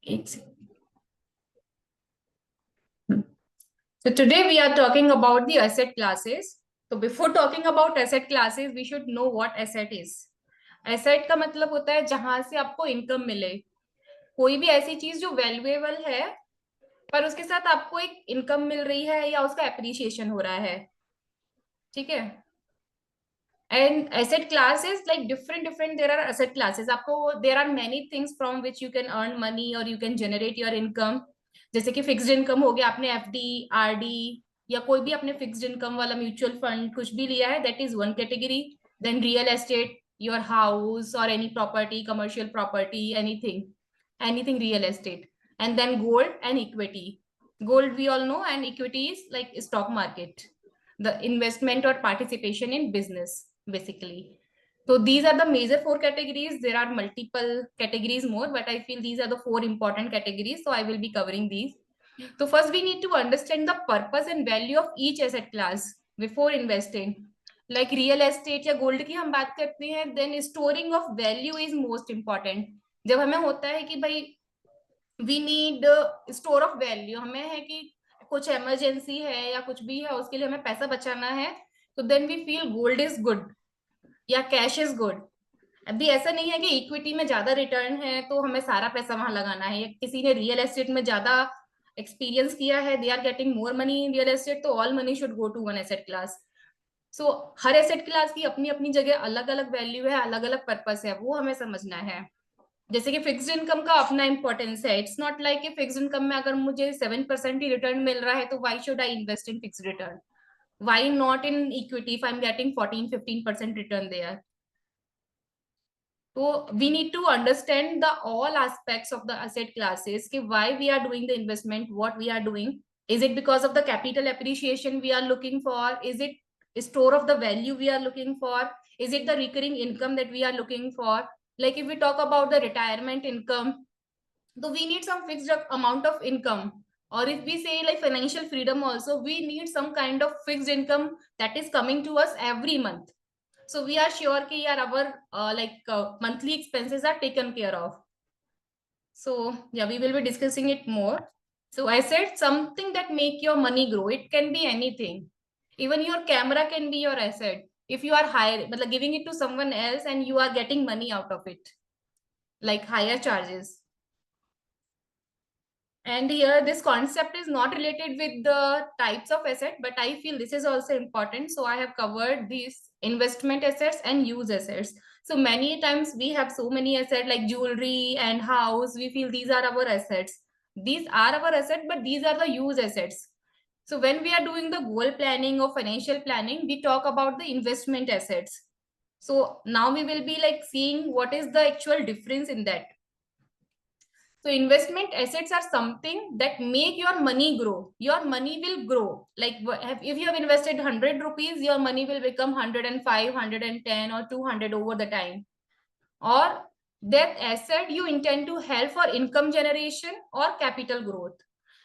It's So today we are talking about the asset classes. So before talking about asset classes, we should know what asset is. Asset का मतलब होता है जहां से आपको income मिले, कोई भी ऐसी चीज जो वैल्यूएबल है पर उसके साथ आपको एक इनकम मिल रही है या उसका एप्रिसिएशन हो रहा है. ठीक है. And asset classes, like different there are asset classes. आपको there are many things from which you can earn money or you can generate your income. जैसे कि फिक्स्ड इनकम हो गया, आपने एफडी आरडी या कोई भी आपने फिक्स्ड इनकम वाला म्यूचुअल फंड कुछ भी लिया है, that is one category. Then real estate, your house और any property, commercial property, anything real estate. And then gold and equity. Gold we all know, and equity is like stock market, the investment or participation in business basically. So these are the major four categories. There are multiple categories more, but I feel these are the four important categories, so I will be covering these. So first we need to understand the purpose and value of each asset class before investing. Like real estate या gold की हम बात करते हैं, then storing of value is most important. जब हमें होता है कि भाई we need store of value, हमें है कि कुछ इमरजेंसी है या कुछ भी है उसके लिए हमें पैसा बचाना है, तो then we feel gold is good या कैश इज गुड. अभी ऐसा नहीं है कि इक्विटी में ज्यादा रिटर्न है तो हमें सारा पैसा वहां लगाना है, या किसी ने रियल एस्टेट में ज्यादा एक्सपीरियंस किया है, they are getting more money in real estate, तो all money should go to one asset class. So हर एसेट क्लास की अपनी अपनी जगह अलग अलग वैल्यू है, अलग अलग पर्पस है, वो हमें समझना है. जैसे कि फिक्स्ड इनकम का अपना इंपॉर्टेंस है. इट्स नॉट लाइक कि फिक्स्ड इनकम में अगर मुझे 7% ही रिटर्न मिल रहा है तो why should I invest in fixed return, why not in equity if I am getting 14-15% return there. So we need to understand the all aspects of the asset classes, कि why we are doing the investment, what we are doing. Is it because of the capital appreciation we are looking for? Is it store of the value we are looking for? Is it the recurring income that we are looking for? Like if we talk about the retirement income, so we need some fixed amount of income. Or if we say like financial freedom also, we need some kind of fixed income that is coming to us every month. So we are sure कि यार our monthly expenses are taken care of. So yeah, we will be discussing it more. So I said something that make your money grow. It can be anything. Even your camera can be your asset. If you are hiring, but giving it to someone else and you are getting money out of it, like higher charges. And here this concept is not related with the types of asset, but I feel this is also important. So I have covered these investment assets and use assets. So many times we have so many assets like jewelry and house. We feel these are our assets. These are our assets, but these are the use assets. So when we are doing the goal planning or financial planning, we talk about the investment assets. So now we will be like seeing what is the actual difference in that. So investment assets are something that make your money grow. Your money will grow. Like if you have invested 100 rupees, your money will become 105, 110 or 200 over the time. Or that asset you intend to help for income generation or capital growth.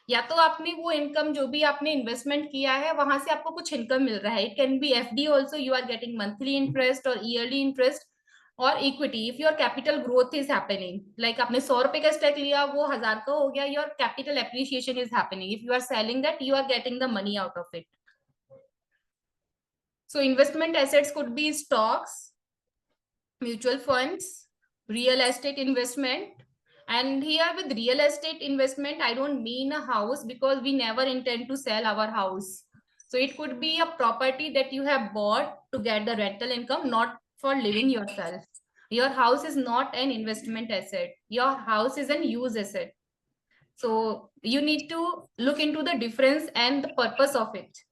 या तो आपने वो income जो भी आपने investment किया है वहां से आपको कुछ इनकम मिल रहा है. It can be FD also, you are getting monthly interest और ईयरली इंटरेस्ट. और equity, if your capital growth is happening, like आपने 100 रुपए का स्टॉक लिया वो 1000 का हो गया, your capital appreciation is happening. If you are selling that, you are getting the money out of it. So investment assets could be stocks, mutual funds, real estate investment. And here with real estate investment, I don't mean a house because we never intend to sell our house. So it could be a property that you have bought to get the rental income, not for living yourself. Your house is not an investment asset. Your house is an use asset. So you need to look into the difference and the purpose of it.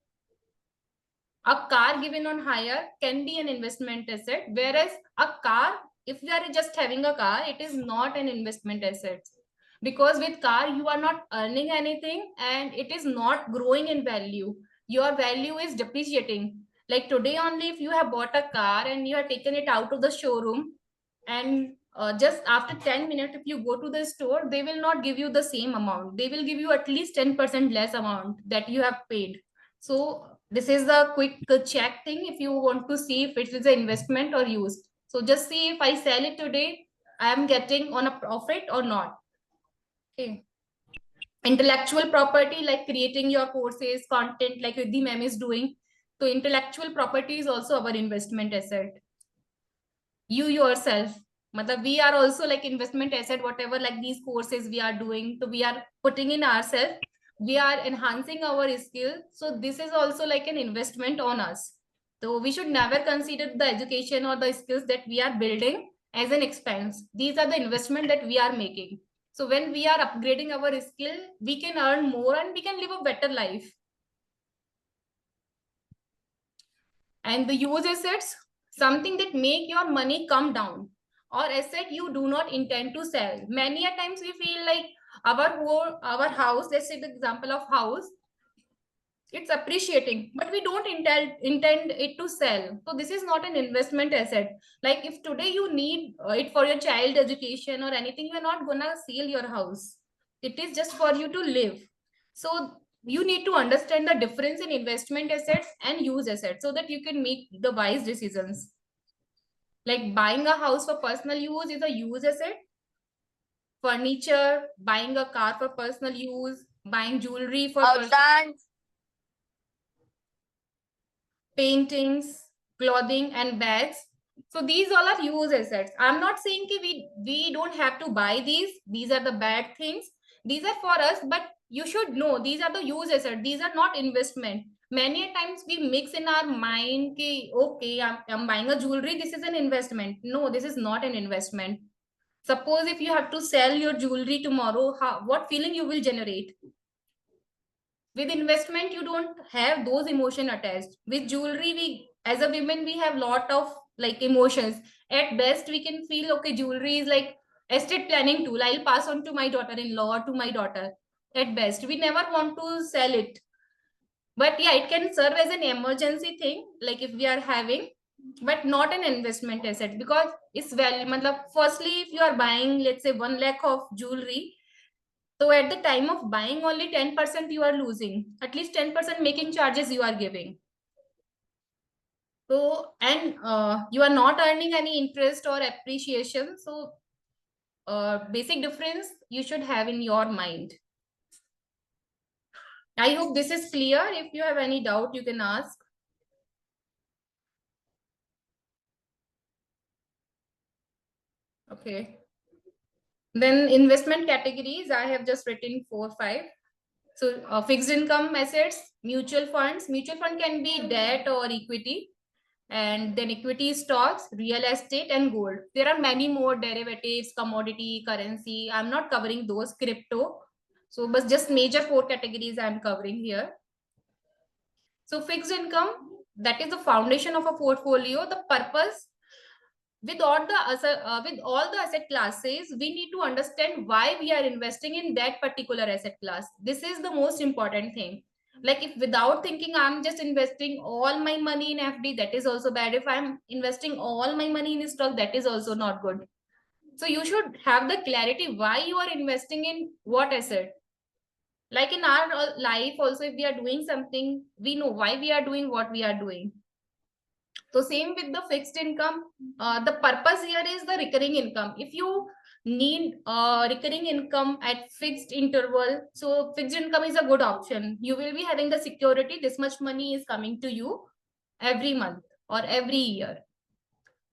A car given on hire can be an investment asset, whereas a car, if you are just having a car, it is not an investment asset. Because with car, you are not earning anything and it is not growing in value. Your value is depreciating. Like today only, if you have bought a car and you have taken it out of the showroom, and just after 10 minutes, if you go to the store, they will not give you the same amount. They will give you at least 10% less amount that you have paid. So this is the quick check thing if you want to see if it is an investment or use. So just see if I sell it today, I am getting on a profit or not. Okay. Intellectual property, like creating your courses, content, like Riddhi ma'am is doing. So intellectual property is also our investment asset. You yourself, matlab we are also like investment asset, whatever like these courses we are doing. So we are putting in ourselves, we are enhancing our skill. So this is also like an investment on us. So we should never consider the education or the skills that we are building as an expense. These are the investment that we are making. So when we are upgrading our skill, we can earn more and we can live a better life. And the use assets, something that make your money come down, or asset you do not intend to sell. Many a times we feel like our house, let's take the example of house, it's appreciating, but we don't intend it to sell. So this is not an investment asset. Like if today you need it for your child education or anything, you're not gonna sell your house. It is just for you to live. So you need to understand the difference in investment assets and use assets so that you can make the wise decisions. Like buying a house for personal use is a use asset. Furniture, buying a car for personal use, buying jewelry for paintings, clothing, and bags. So these all are use assets. I'm not saying that we don't have to buy these. These are the bad things. These are for us, but you should know these are the use assets. These are not investment. Many times we mix in our mind ki, okay, I'm buying a jewelry. This is an investment. No, this is not an investment. Suppose if you have to sell your jewelry tomorrow, what feeling you will generate? With investment you don't have those emotion attached. With jewelry, we as a women we have lot of like emotions. At best we can feel okay, jewelry is like estate planning tool, I'll pass on to my daughter-in-law or to my daughter. At best we never want to sell it, but yeah, it can serve as an emergency thing, like if we are having, but not an investment asset. Because it's well, matlab, firstly if you are buying let's say 1 lakh of jewelry, so at the time of buying, only 10% you are losing. At least 10% making charges you are giving. So, and you are not earning any interest or appreciation. So, basic difference you should have in your mind. I hope this is clear. If you have any doubt, you can ask. Okay. Then investment categories, I have just written 4, 5. So fixed income assets, mutual funds. Mutual fund can be debt or equity. And then equity stocks, real estate, and gold. There are many more derivatives, commodity, currency. I'm not covering those, crypto. So, but just major 4 categories I'm covering here. So, fixed income, that is the foundation of a portfolio. The purpose, with all the asset classes, we need to understand why we are investing in that particular asset class. This is the most important thing. Like if without thinking I'm just investing all my money in FD, that is also bad. If I'm investing all my money in stock, that is also not good. So you should have the clarity why you are investing in what asset. Like in our life also, if we are doing something, we know why we are doing what we are doing. So same with the fixed income. The purpose here is the recurring income. If you need recurring income at fixed interval, so fixed income is a good option. You will be having the security. This much money is coming to you every month or every year.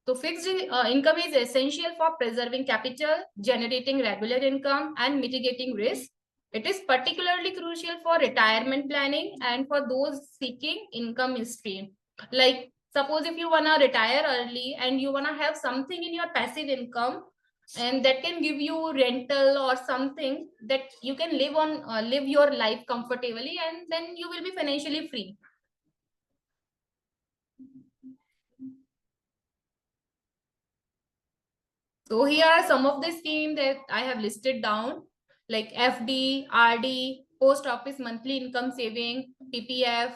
So fixed income is essential for preserving capital, generating regular income, and mitigating risk. It is particularly crucial for retirement planning and for those seeking income stream. Like suppose if you want to retire early and you want to have something in your passive income, and that can give you rental or something that you can live on, live your life comfortably, and then you will be financially free. So here are some of the schemes that I have listed down, like FD, RD, Post Office Monthly Income Saving, PPF,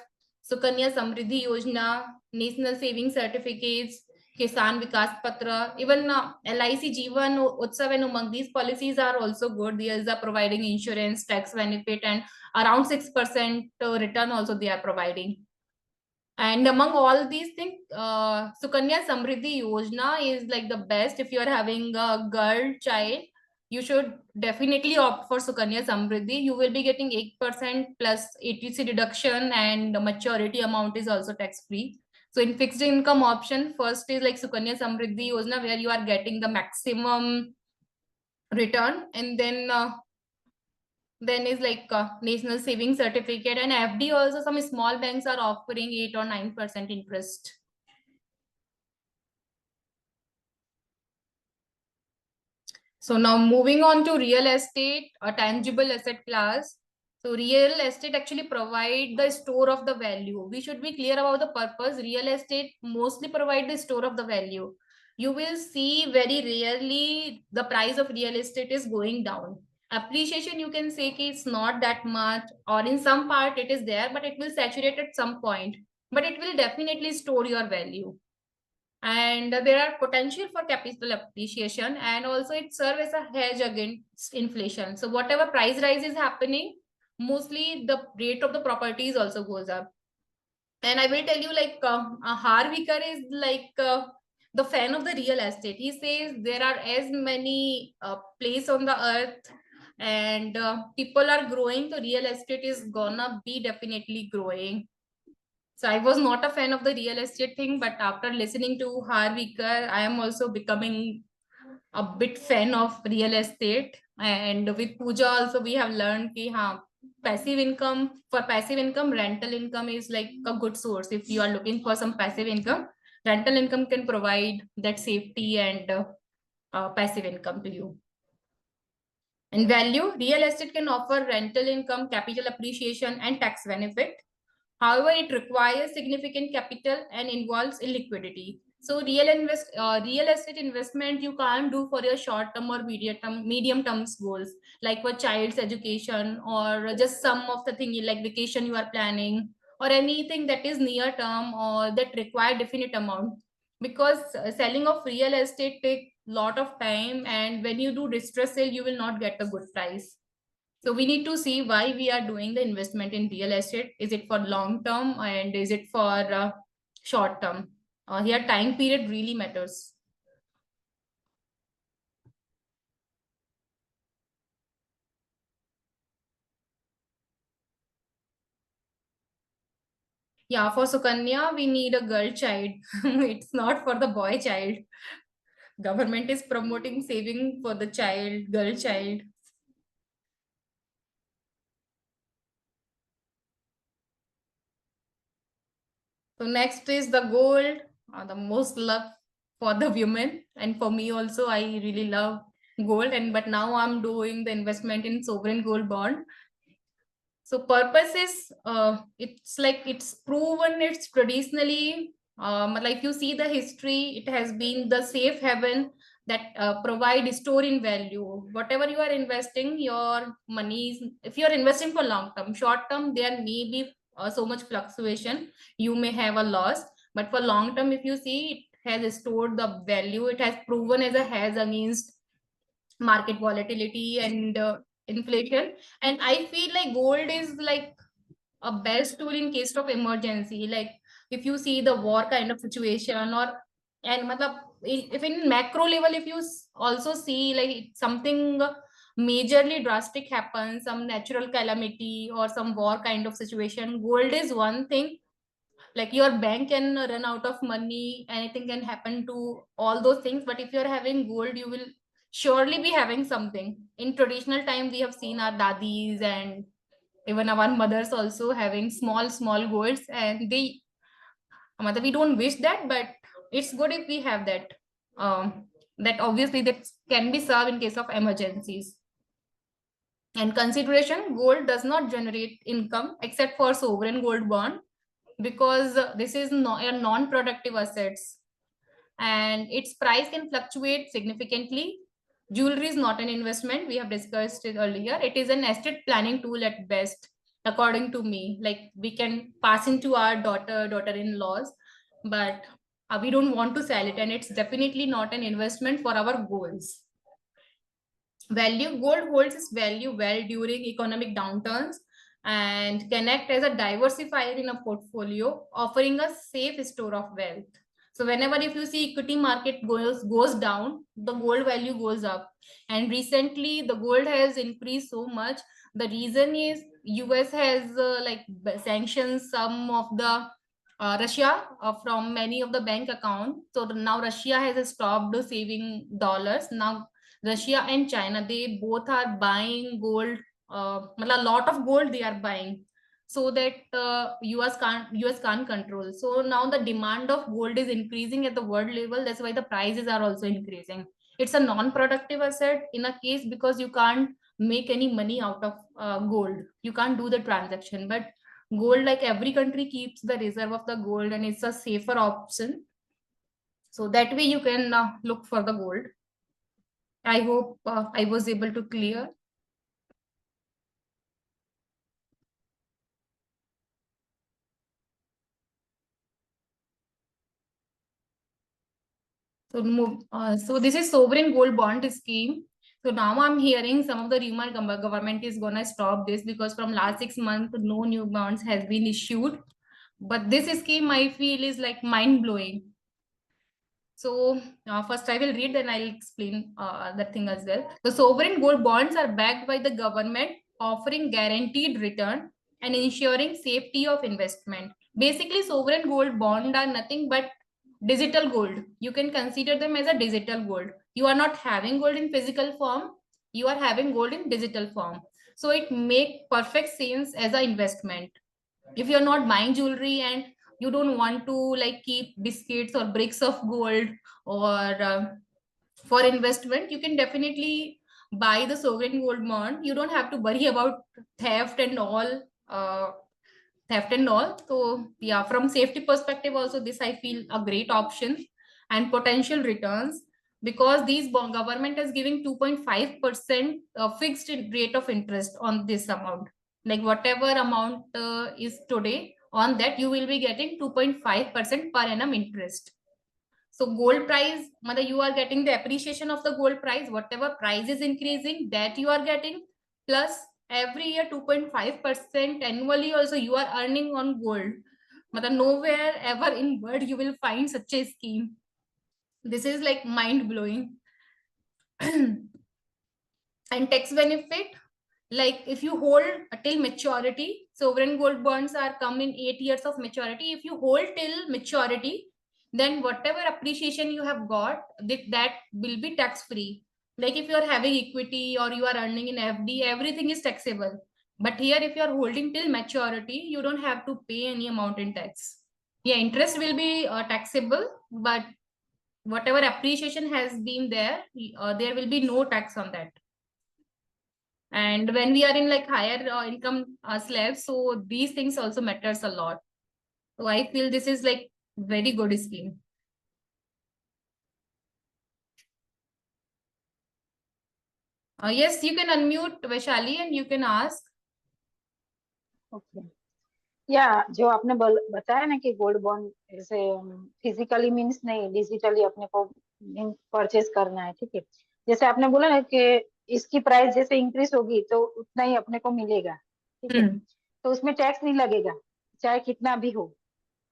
Sukanya Samriddhi Yojana, National Saving Certificates, Kisan Vikas Patra, even LIC Jeevan Utsav and Umang. These policies are also good. These are providing insurance, tax benefit, and around 6% return also they are providing. And among all these things, Sukanya Samriddhi Yojana is like the best if you are having a girl child. you should definitely opt for Sukanya Samriddhi. You will be getting 8% plus ATC deduction, and the maturity amount is also tax free. So in fixed income option, first is like Sukanya Samriddhi Yojana, where you are getting the maximum return, and then is like National Savings Certificate and FD. Also, some small banks are offering 8 or 9% interest. So now moving on to real estate, a tangible asset class. So real estate actually provide the store of the value. We should be clear about the purpose. Real estate mostly provide the store of the value. You will see very rarely the price of real estate is going down. Appreciation, you can say it's not that much, or in some part it is there, but it will saturate at some point. But it will definitely store your value, and there are potential for capital appreciation, and also it serves as a hedge against inflation. So whatever price rise is happening, mostly the rate of the properties also goes up. And I will tell you, like Harvikar is like the fan of the real estate. He says there are as many places on the earth, and people are growing, so real estate is gonna be definitely growing. So I was not a fan of the real estate thing, but after listening to Harvikar, I am also becoming a bit fan of real estate. And with Pooja also, we have learned कि हाँ, passive income, for passive income, rental income is like a good source. If you are looking for some passive income, rental income can provide that safety and passive income to you. And value, real estate can offer rental income, capital appreciation, and tax benefit. However, it requires significant capital and involves illiquidity. So real estate investment you can't do for your short term or medium term goals, like for child's education, or just some of the thing like vacation you are planning, or anything that is near term or that require definite amount. Because selling of real estate take lot of time, and when you do distress sale, you will not get a good price. So we need to see why we are doing the investment in real estate. Is it for long term, and is it for short term? Here, time period really matters. Yeah, for Sukanya, we need a girl child. It's not for the boy child. Government is promoting saving for the child, girl child. So next is the gold, the most love for the women, and for me also. I really love gold, and but now I'm doing the investment in sovereign gold bond. So purpose is it's like it's proven, it's traditionally like you see the history, it has been the safe haven that provide store in value. Whatever you are investing your money, if you are investing for long term, short term there may be so much fluctuation, you may have a loss, but for long term, if you see, it has stored the value, it has proven as a hedge against market volatility and inflation. And I feel like gold is like a best tool in case of emergency, like if you see the war kind of situation, or and matlab, if in macro level, if you also see like something majorly drastic happens, some natural calamity or some war kind of situation, gold is one thing. Like your bank can run out of money, anything can happen to all those things, but if you're having gold, you will surely be having something. In traditional time, we have seen our dadis and even our mothers also having small golds, and they we don't wish that, but it's good if we have that. That obviously that can be served in case of emergencies. And consideration, gold does not generate income except for sovereign gold bond, because this is a non-productive assets, and its price can fluctuate significantly. Jewelry is not an investment. We have discussed it earlier. It is an estate planning tool at best, according to me. Like we can pass into our daughter-in-laws, but we don't want to sell it, and it's definitely not an investment for our goals. Value, gold holds its value well during economic downturns and can act as a diversifier in a portfolio, offering a safe store of wealth. So whenever if you see equity market goes down, the gold value goes up. And recently the gold has increased so much. The reason is US has sanctions some of the Russia from many of the bank account. So now Russia has stopped saving dollars. Now Russia and China, they both are buying gold. A lot of gold they are buying, so that US can't control. So now the demand of gold is increasing at the world level. That's why the prices are also increasing. It's a non-productive asset in a case because you can't make any money out of gold. You can't do the transaction. But gold, like every country keeps the reserve of the gold, and it's a safer option. So that way you can look for the gold. I hope I was able to clear. So this is sovereign gold bond scheme. So now I'm hearing some of the rumor government is gonna stop this because from last 6 months no new bonds has been issued. But this scheme I feel is like mind blowing. So first I will read, then I'll explain that thing as well. The sovereign gold bonds are backed by the government, offering guaranteed return and ensuring safety of investment. Basically, sovereign gold bond are nothing but digital gold. You can consider them as a digital gold. You are not having gold in physical form. You are having gold in digital form. So it make perfect sense as an investment. If you're not buying jewelry and you don't want to like keep biscuits or bricks of gold or for investment, you can definitely buy the sovereign gold bond. You don't have to worry about theft and all. So yeah, from safety perspective also, this I feel a great option. And potential returns, because these government is giving 2.5% fixed rate of interest on this amount. Like whatever amount is today, on that you will be getting 2.5% per annum interest. So gold price, mother, you are getting the appreciation of the gold price. Whatever price is increasing, that you are getting, plus every year 2.5% annually also you are earning on gold. Mother, nowhere ever in world you will find such a scheme. This is like mind blowing. And tax benefit, like if you hold till maturity, sovereign gold bonds are come in 8 years of maturity. If you hold till maturity, then whatever appreciation you have got, that will be tax free. Like if you are having equity or you are earning in FD, everything is taxable. But here if you are holding till maturity, you don't have to pay any amount in tax. Yeah, interest will be taxable, but whatever appreciation has been there, there will be no tax on that. And when we are in like higher income slabs, so these things also matters a lot. So I feel this is like very good scheme. Yes, you can unmute Vaishali and you can ask. Okay या जो आपने बताया ना कि gold bond ऐसे physically means नहीं, digitally अपने को परचेज करना है, ठीक है। जैसे आपने बोला ना कि इसकी प्राइस जैसे इंक्रीज होगी तो उतना ही अपने को मिलेगा, ठीक है। तो उसमें टैक्स नहीं लगेगा चाहे कितना भी हो।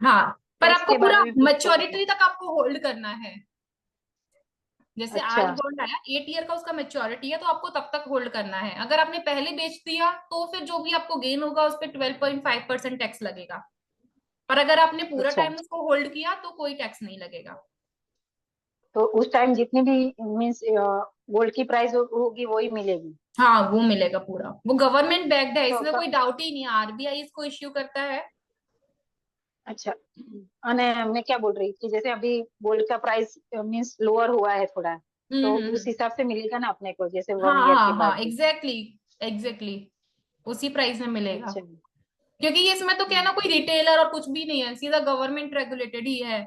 हाँ, पर टैक्स आपको के पूरा बारे में पूछ रहे थे क्या? मैच्योरिटी तक आपको होल्ड करना है। जैसे आज अच्छा गोल्ड आया 8 ईयर का उसका मैच्योरिटी है, तो आपको तब तक होल्ड करना है। अगर आपने पहले बेच दिया तो फिर जो भी आपको गेन होगा उस पर 12.5% टैक्स लगेगा। पर अगर आपने पूरा अच्छा, टाइम उसको होल्ड किया तो कोई टैक्स नहीं लगेगा। तो उस टाइम जितनी भी मीन्स गोल्ड की प्राइस होगी वही मिलेगी। हाँ, वो मिलेगा पूरा। वो गवर्नमेंट बैक्ड है, तो इसमें कोई डाउट ही नहीं है। आरबीआई इसको इश्यू करता है। अच्छा, अने मैं क्या बोल रही थी, जैसे अभी गोल्ड का प्राइस मींस लोअर हुआ है थोड़ा, तो उस हम्म। हिसाब से मिलेगा ना अपने को, जैसे हाँ 1 ईयर के हाँ हाँ, बाद भी। एग्जैक्टली एग्जैक्टली उसी प्राइस में मिलेगा। अच्छा। क्योंकि ये इसमें तो क्या है ना, कोई रिटेलर और कुछ भी नहीं है, सीधा गवर्नमेंट रेगुलेटेड ही है।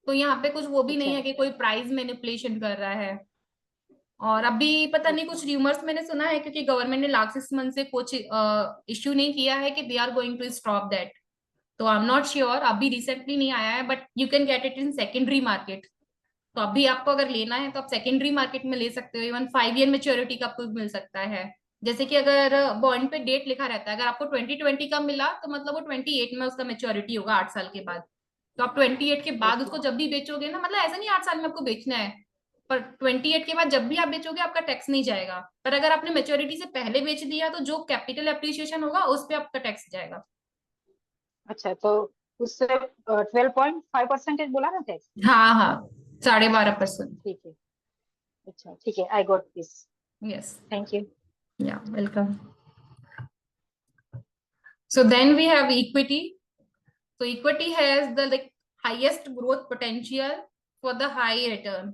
तो यहाँ पे कुछ वो भी नहीं अच्छा है कि कोई प्राइस मैनिपुलेशन कर रहा है। और अभी पता नहीं, ओके कुछ रूमर्स मैंने सुना है, क्योंकि गवर्नमेंट ने लास्ट 6 मंथ से कुछ इश्यू नहीं किया है कि they are going to stop that. तो आई एम नॉट श्योर, अभी रिसेंटली नहीं आया है, but you can get it in secondary market. तो अभी आपको अगर लेना है तो आप सेकेंडरी मार्केट में ले सकते हो। इवन 5 ईयर मेच्योरिटी का आपको मिल सकता है। जैसे कि अगर बॉन्ड पे डेट लिखा रहता है, अगर आपको 2020 का मिला तो मतलब वो 28 में उसका मेच्योरिटी होगा, 8 साल के बाद। तो आप 28 के बाद ओके। उसको जब भी बेचोगे ना, मतलब ऐसा नहीं 8 साल में आपको बेचना है, पर 28 के बाद जब भी आप बेचोगे आपका टैक्स नहीं जाएगा। पर अगर आपने मेच्योरिटी से पहले बेच दिया तो जो कैपिटल एप्रिसिएशन होगा उस पे आपका टैक्स जाएगा। अच्छा, तो उससे 12.5% बोला ना टैक्स? हाँ हाँ, 12.5%। ठीक है। अच्छा ठीक है, I got this. Yes. Thank you. या welcome. So then we have equity. So equity has the like highest growth potential for the high return.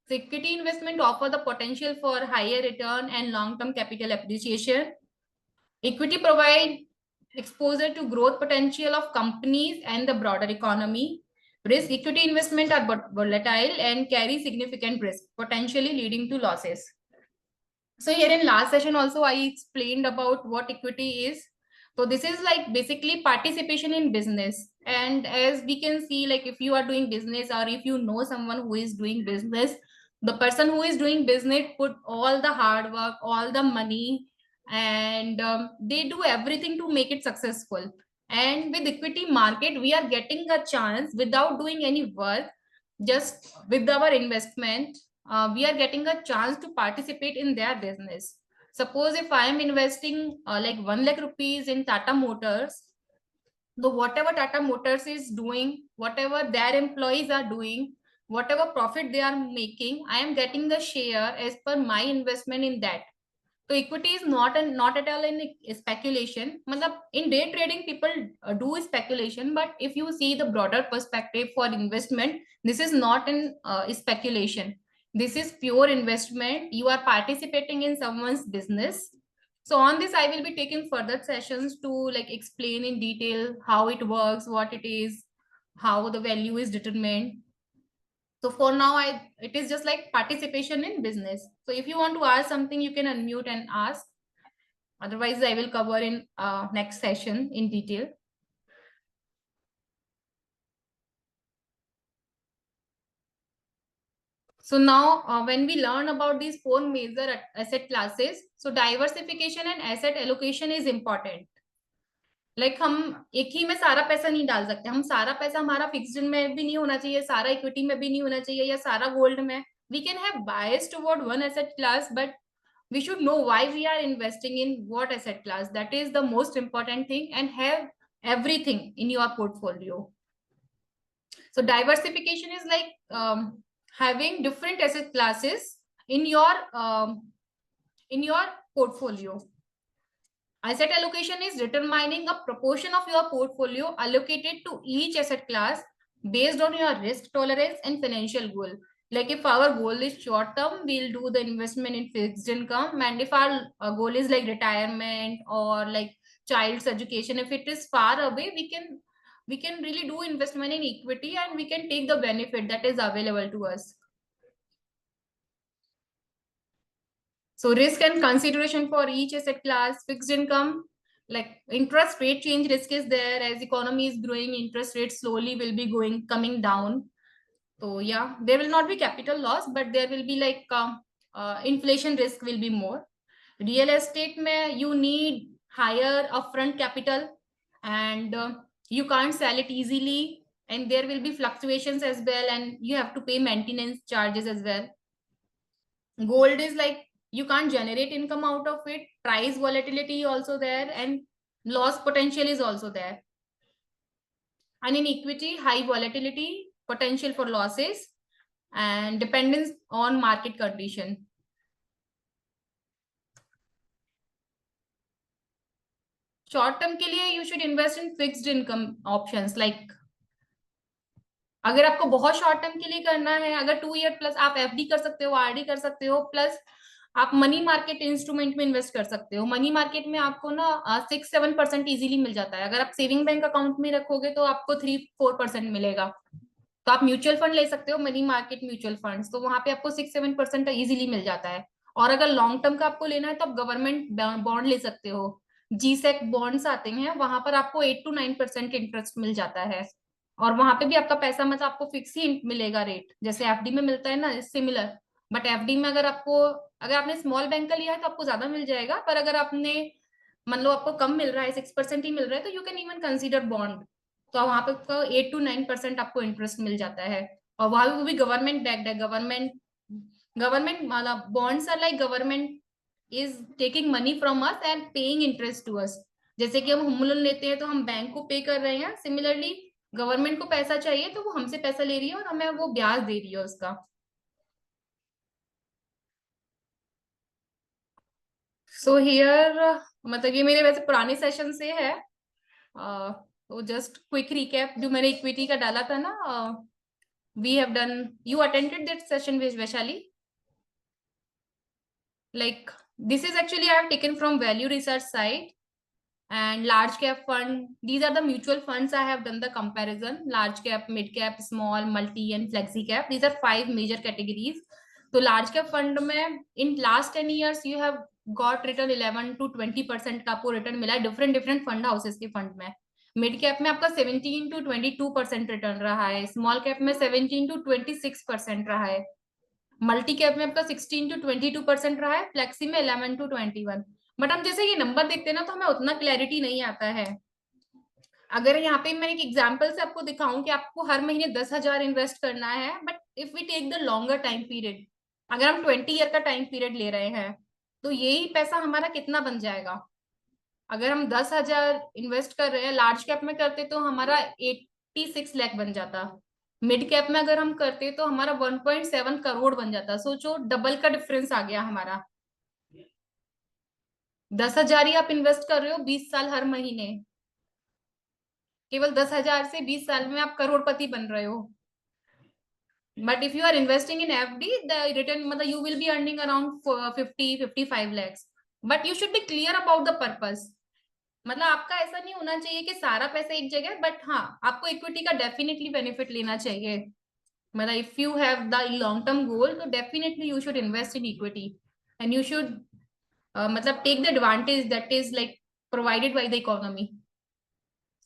So equity investment offer the potential for higher return and long-term capital appreciation. Equity provide exposure to growth potential of companies and the broader economy. Risk equity investment are volatile and carry significant risk, potentially leading to losses. So here in last session also I explained about what equity is. So this is like basically participation in business. And as we can see, like if you are doing business or if you know someone who is doing business, the person who is doing business put all the hard work, all the money, and they do everything to make it successful. And with equity market, we are getting a chance without doing any work, just with our investment, we are getting a chance to participate in their business. Suppose if I am investing like 1 lakh rupees in Tata Motors, so whatever Tata Motors is doing, whatever their employees are doing, whatever profit they are making, I am getting the share as per my investment in that. So equity is not at all in speculation. मतलब in day trading people do speculation, but if you see the broader perspective for investment, this is not in speculation. This is pure investment. You are participating in someone's business. So on this, I will be taking further sessions to like explain in detail how it works, what it is, how the value is determined. So for now, it is just like participation in business. So if you want to ask something, you can unmute and ask. Otherwise, I will cover in next session in detail. So now, when we learn about these four major asset classes, so diversification and asset allocation is important. Like हम एक ही में सारा पैसा नहीं डाल सकते, हम सारा पैसा हमारा फिक्स्ड में भी नहीं होना चाहिए, सारा इक्विटी में भी नहीं होना चाहिए, या सारा गोल्ड में. We can have bias toward one asset class, but we should know why we are investing in what asset class. That is the most important thing, and have everything in your portfolio. So diversification is like having different asset classes in your portfolio. Asset allocation is determining a proportion of your portfolio allocated to each asset class based on your risk tolerance and financial goal. Like if our goal is short term, we'll do the investment in fixed income. And if our goal is like retirement or like child's education, if it is far away, we can really do investment in equity and we can take the benefit that is available to us. So risk and consideration for each asset class. Fixed income, like interest rate change risk is there. As economy is growing, interest rates slowly will be coming down. So yeah, there will not be capital loss, but there will be like inflation risk will be more. Real estate mein you need higher upfront capital, and you can't sell it easily, and there will be fluctuations as well, and you have to pay maintenance charges as well. Gold is like you can't generate income out of it, price volatility also there, and loss potential is also there. And in equity, high volatility, potential for losses, and dependence on market condition. Short term के लिए you should invest in fixed income options. Like अगर आपको बहुत short term के लिए करना है, अगर 2 ईयर प्लस, आप एफडी कर सकते हो, आरडी कर सकते हो, प्लस आप मनी मार्केट इंस्ट्रूमेंट में इन्वेस्ट कर सकते हो. मनी मार्केट में आपको ना 6-7% इजीली मिल जाता है. अगर आप सेविंग बैंक अकाउंट में रखोगे तो आपको 3-4% मिलेगा. तो आप म्यूचुअल फंड ले सकते हो, मनी मार्केट म्यूचुअल फंड, तो वहां पे आपको 6-7% इजीली मिल जाता है. और अगर लॉन्ग टर्म का आपको लेना है तो आप गवर्नमेंट बॉन्ड ले सकते हो. जीसेक बॉन्ड्स आते हैं, वहां पर आपको 8-9% इंटरेस्ट मिल जाता है. और वहां पे भी आपका पैसा मतलब आपको फिक्स ही मिलेगा रेट, जैसे एफडी में मिलता है ना, सिमिलर. बट एफडी में अगर आपने स्मॉल बैंक का लिया है तो आपको ज्यादा मिल जाएगा. पर अगर आपने मान लो आपको कम मिल रहा है, 6% ही मिल रहा है, तो you can even consider bond. तो वहां पे 8 to 9% आपको इंटरेस्ट मिल जाता है। और वहां पे वो भी गवर्नमेंट बैक्ड है। गवर्नमेंट मतलब bonds are like government is taking money from us and paying interest to us. जैसे कि हम होम लोन लेते हैं तो हम बैंक को पे कर रहे हैं, सिमिलरली गवर्नमेंट को पैसा चाहिए तो वो हमसे पैसा ले रही है और हमें वो ब्याज दे रही है उसका। सो हियर मतलब ये मेरे वैसे पुराने सेशन से है। तो जस्ट क्विक रिकैप जो मैंने इक्विटी का डाला था ना, we have done, you attended that session with Vaishali. Like this is actually I have taken from value research site and large cap fund. These are the mutual funds I have done the comparison: large cap, mid cap, small, multi and flexi cap. These are 5 major categories. तो large cap fund में in last 10 years you have got return 11 to 20% का आपको return मिला है different different fund houses के fund में। Mid cap में आपका 17 to 22% रिटर्न रहा है, स्मॉल कैप में 17 to 26% रहा है, मल्टी कैप में आपका 16 to 22% रहा है, फ्लेक्सी में 11 to 21। बट हम जैसे ये नंबर देखते हैं ना तो हमें उतना क्लैरिटी नहीं आता है। अगर यहाँ पे मैं एक एग्जांपल से आपको दिखाऊं कि आपको हर महीने 10,000 इन्वेस्ट करना है, but if we take the longer time period, अगर हम 20 year का टाइम पीरियड ले रहे हैं तो यही पैसा हमारा कितना बन जाएगा। अगर हम 10,000 इन्वेस्ट कर रहे हैं, लार्ज कैप में करते तो हमारा 86 लाख बन जाता, मिड कैप में अगर हम करते तो हमारा 1.7 करोड़ बन जाता। सोचो डबल का डिफरेंस आ गया हमारा। 10,000 ही आप इन्वेस्ट कर रहे हो 20 साल हर महीने, केवल 10,000 से 20 साल में आप करोड़पति बन रहे हो। But if you are investing in FD the return मतलब you will be earning around 50-55 lakhs। But you should be clear about the purpose. मतलब आपका ऐसा नहीं होना चाहिए कि सारा पैसा एक जगह, बट हाँ आपको इक्विटी का डेफिनेटली बेनिफिट लेना चाहिए। मतलब if you have the long term goal तो definitely you should invest in equity and you should मतलब take the advantage that is like provided by the economy.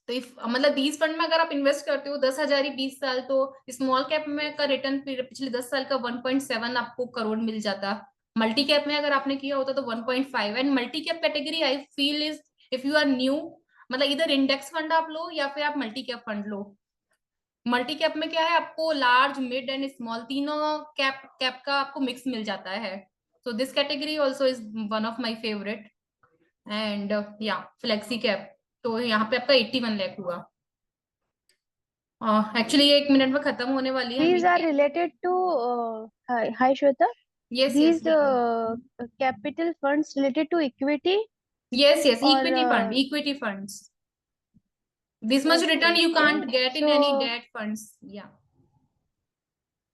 तो इफ मतलब 20 फंड में अगर आप इन्वेस्ट करते हो 10,000 ही 20 साल, तो स्मॉल कैप में का रिटर्न पिछले 10 साल का 1.7 आपको करोड़ मिल जाता। मल्टी कैप में अगर आपने किया होता तो 1.5। And multi cap category I feel is if you are new, मतलब इधर इंडेक्स फंड आप लो या फिर आप मल्टी कैप फंड लो। मल्टी कैप में क्या है, आपको लार्ज मिड एंड स्मॉल तीनों कैप का आपको मिक्स मिल जाता है। So this category also is one of my favourite. And या फ्लेक्सी कैप तो यहाँ पे आपका 81 लाख हुआ। एक्चुअली 1 मिनट में खत्म होने वाली है These are meeting. related to, hi Shweta. Yes yes These capital funds related to equity yes yes, or equity funds. This much return you okay. Can't get in any So, date funds. या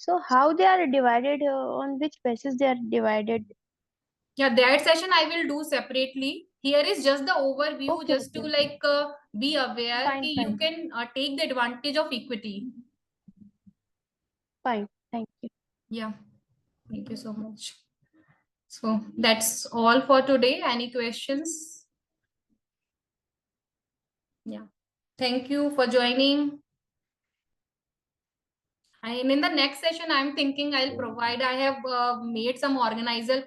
so how they are divided? On which basis they are divided? yeah, that session I will do separately. Here is just the overview, Okay, just to okay, like be aware fine, कि you fine, can take the advantage of equity. fine. Thank you. Yeah, thank you so much. So that's all for today. Any questions? Yeah, thank you for joining. And in the next session, I'm thinking I'll provide, I have made some organizer